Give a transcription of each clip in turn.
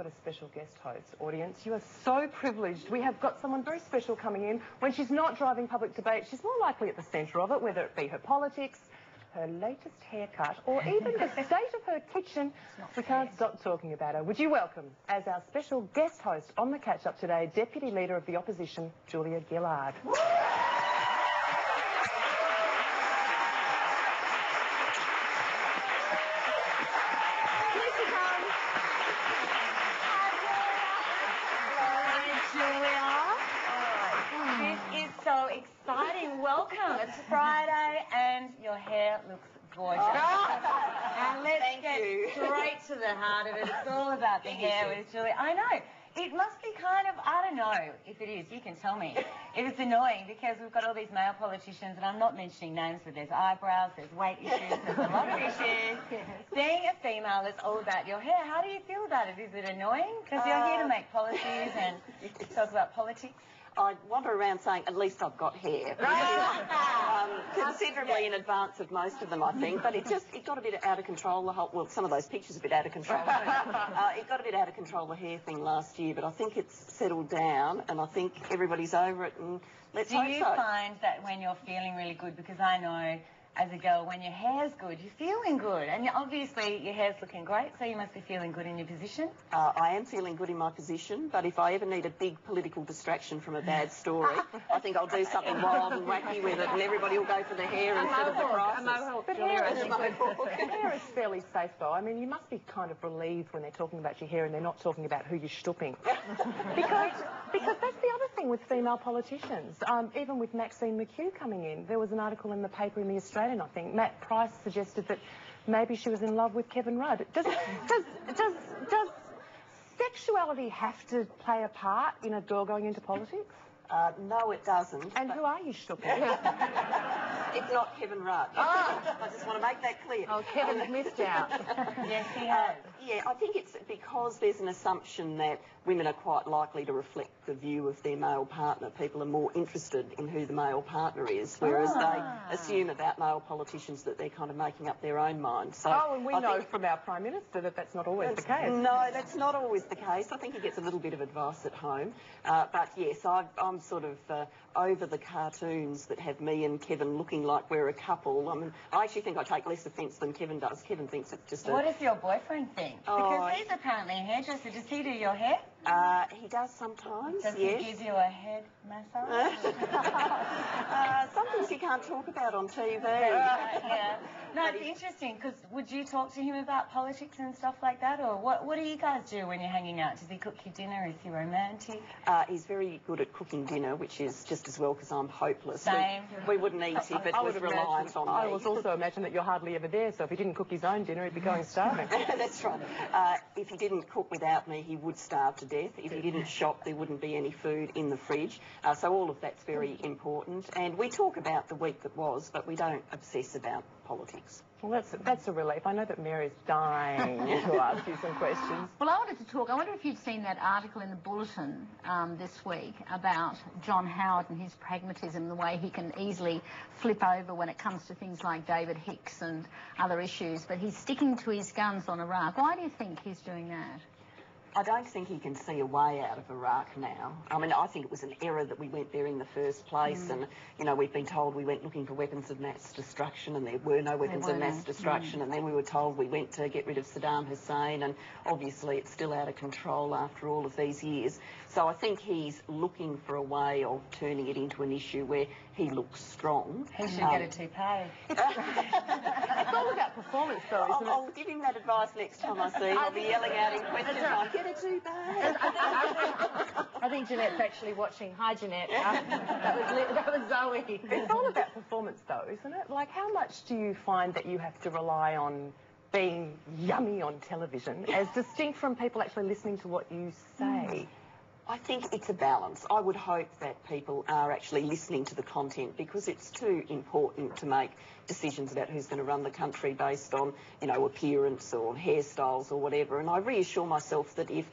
got a special guest host, audience. You are so privileged. We have got someone very special coming in. When she's not driving public debate, she's more likely at the centre of it, whether it be her politics, her latest haircut, or even the state of her kitchen. We can't stop talking about her. Would you welcome, as our special guest host on the catch-up today, Deputy Leader of the Opposition, Julia Gillard. So exciting. Welcome. It's Friday and your hair looks gorgeous. And let's get straight to the heart of it. It's all about the hair with Julia. I know. It must be kind of, I don't know if it is, you can tell me. If it's annoying because we've got all these male politicians, and I'm not mentioning names, but there's eyebrows, there's weight issues, there's a lot of issues. Being a female is all about your hair. How do you feel about it? Is it annoying? Because you're here to make policies and talk about politics. I wander around saying, at least I've got hair. Considerably in advance of most of them, I think. But it got a bit out of control, well, some of those pictures a bit out of control. It got a bit out of control, the hair thing last year, but I think it's settled down, and I think everybody's over it, and let's hope so. Do you find that when you're feeling really good, because I know as a girl, when your hair's good, you're feeling good. And obviously your hair's looking great, so you must be feeling good in your position. I am feeling good in my position, but if I ever need a big political distraction from a bad story, I think I'll do something wild and wacky with it, and everybody will go for the hair instead of the crisis. But hair is fairly safe, though. I mean, you must be kind of relieved when they're talking about your hair and they're not talking about who you're stooping. because that's the other thing with female politicians. Even with Maxine McHugh coming in, there was an article in the paper in the Australian, I think. Matt Price suggested that maybe she was in love with Kevin Rudd. Does sexuality have to play a part in a girl going into politics? No, it doesn't. And who are you stooping? It's not Kevin Rudd. I just want to make that clear. Oh, Kevin's missed out. Yes, he has. Yeah, I think it's because there's an assumption that women are quite likely to reflect the view of their male partner. People are more interested in who the male partner is, whereas they assume about male politicians that they're kind of making up their own mind. So and we know from our Prime Minister that that's not always the case. No, that's not always the case. I think he gets a little bit of advice at home. But yes, I'm sort of over the cartoons that have me and Kevin looking like we're a couple. I mean, I actually think I take less offence than Kevin does. Kevin thinks it's just What does your boyfriend think? Because he's apparently a hairdresser. Does he do your hair? He does sometimes, Does yes. he give you a head massage? Some things you can't talk about on TV. Yeah. No, it's interesting, because would you talk to him about politics and stuff like that? Or what do you guys do when you're hanging out? Does he cook you dinner? Is he romantic? He's very good at cooking dinner, which is just as well because I'm hopeless. Same. We wouldn't eat if it was reliant on me. I would also imagine that you're hardly ever there, so if he didn't cook his own dinner, he'd be going starving. That's right. If he didn't cook without me, he would starve to death. If he didn't shop, there wouldn't be any food in the fridge. So all of that's very important. And we talk about the week that was, but we don't obsess about politics. Well, that's a relief. I know that Mary's dying to ask you some questions. Well, I wanted to talk. I wonder if you'd seen that article in the Bulletin this week about John Howard and his pragmatism, the way he can easily flip over when it comes to things like David Hicks and other issues, but he's sticking to his guns on Iraq. Why do you think he's doing that? I don't think he can see a way out of Iraq now. I mean, I think it was an error that we went there in the first place, and, you know, we've been told we went looking for weapons of mass destruction, and there were no weapons of mass destruction, and then we were told we went to get rid of Saddam Hussein, and obviously it's still out of control after all of these years. So I think he's looking for a way of turning it into an issue where he looks strong. He should get a toupee. It's all about performance, though, isn't it? I'll give him that advice next time I see him. I'll be yelling out in questions like, get a toupee. I think Jeanette's actually watching. Hi, Jeanette. That was Zoe. It's all about performance, though, isn't it? Like, how much do you find that you have to rely on being yummy on television as distinct from people actually listening to what you say? I think it's a balance. I would hope that people are actually listening to the content, because it's too important to make decisions about who's going to run the country based on, you know, appearance or hairstyles or whatever. And I reassure myself that if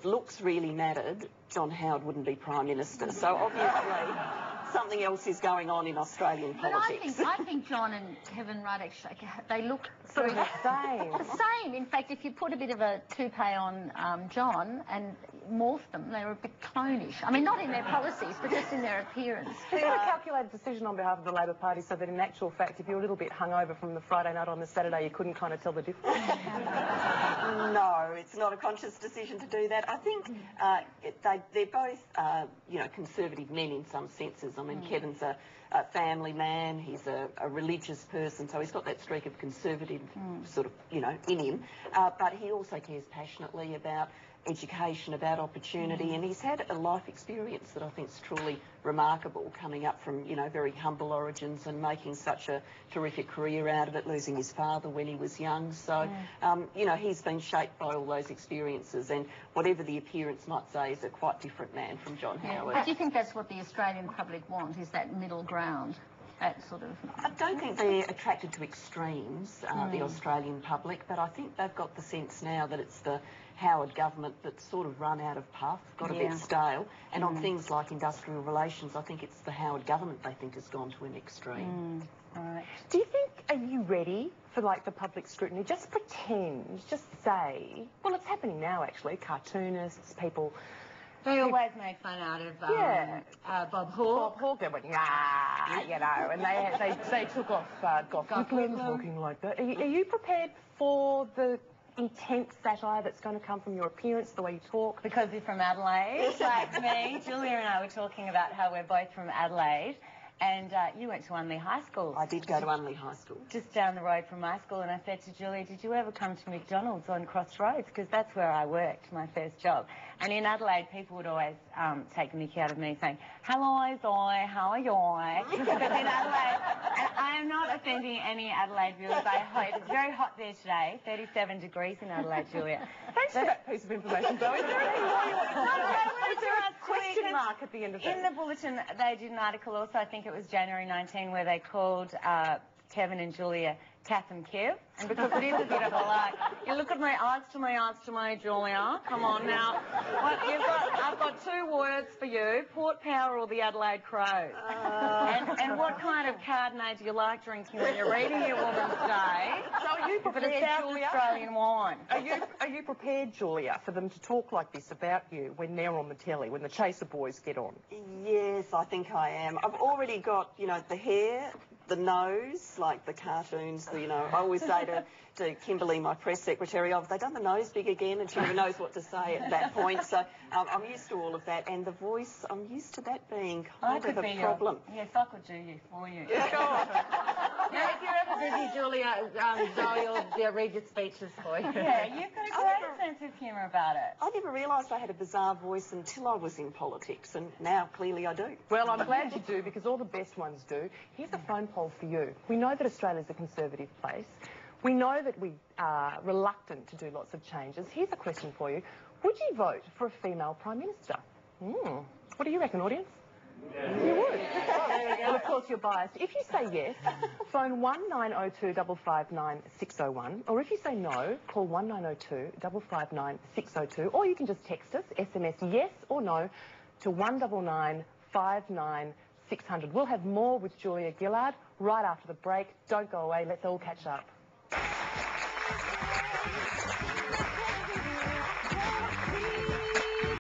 looks really mattered, John Howard wouldn't be Prime Minister. So obviously something else is going on in Australian But politics. I think John and Kevin Rudd actually, they look Sort of the same. the same. In fact, if you put a bit of a toupee on John and morph them, they were a bit clonish. I mean, not in their policies, but just in their appearance. So you had a calculated decision on behalf of the Labor Party so that in actual fact, if you're a little bit hungover from the Friday night on the Saturday, you couldn't kind of tell the difference? No, it's not a conscious decision to do that. I think they're both, you know, conservative men in some senses. I mean, Kevin's a family man, he's a religious person, so he's got that streak of conservative sort of, you know, in him. But he also cares passionately about education, about opportunity, and he's had a life experience that I think is truly remarkable, coming up from, you know, very humble origins and making such a terrific career out of it, losing his father when he was young. So, you know, he's been shaped by all those experiences, and whatever the appearance might say, is a quite different man from John Howard. But do you think that's what the Australian public want, is that middle ground? That sort of... I don't think they're attracted to extremes, the Australian public, but I think they've got the sense now that it's the Howard government that's sort of run out of puff, got a bit stale, and on things like industrial relations, I think it's the Howard government they think has gone to an extreme. Right. Do you think, are you ready for like the public scrutiny? Just pretend, just say, well, it's happening now actually, cartoonists, people... They always make fun out of Bob Hawke. Bob Hawke, they went, nah, you know, and they took off Gough Whitlam talking like that. Are you prepared for the intense satire that's going to come from your appearance, the way you talk? Because you're from Adelaide, like me. Julia and I were talking about how we're both from Adelaide, and you went to Unley High School. I did go to Unley High School. Just down the road from my school, and I said to Julia, did you ever come to McDonald's on Crossroads? Because that's where I worked, my first job. And in Adelaide, people would always take the mickey out of me saying, hello, Zoe, how are you? Because in Adelaide, and I am not offending any Adelaide viewers, I hope. It's very hot there today, 37 degrees in Adelaide, Julia. Thanks for that piece of information, Zoe. Is there anything more you want to talk about? Is there a question mark at the end of it? In the bulletin, they did an article also, I think it was January 19, where they called Kevin and Julia Kath and Kev, and because it is a bit of a like, you look at me, eyes to me, Julia, come on now. Well, I've got two words for you, Port Power or the Adelaide Crows. And what kind of Chardonnay do you like drinking when you're reading your Woman's Day? So are you prepared, But a South Julia? Australian wine. Are you prepared, Julia, for them to talk like this about you when they're on the telly, when the Chaser boys get on? Yes, I think I am. I've already got, you know, the hair, the nose, like the cartoons, you know, I always say to Kimberly, my press secretary, have they done the nose big again? And she never knows what to say at that point. So I'm used to all of that. And the voice, I'm used to that being kind of a problem. Yes, I could do you for you. Now, if you're ever busy, Julia, Zoe will read your speeches for you. Yeah, you've got a great sense of humour about it. I never realised I had a bizarre voice until I was in politics, and now clearly I do. Well, I'm glad you do, because all the best ones do. Here's a phone poll for you. We know that Australia's a conservative place. We know that we are reluctant to do lots of changes. Here's a question for you. Would you vote for a female Prime Minister? What do you reckon, audience? Yeah. You would? Well, of course, you're biased. If you say yes, phone 1902 559 601, or if you say no, call 1902 559 602, or you can just text us, SMS yes or no, to 199 59 600. We'll have more with Julia Gillard right after the break. Don't go away. Let's all catch up.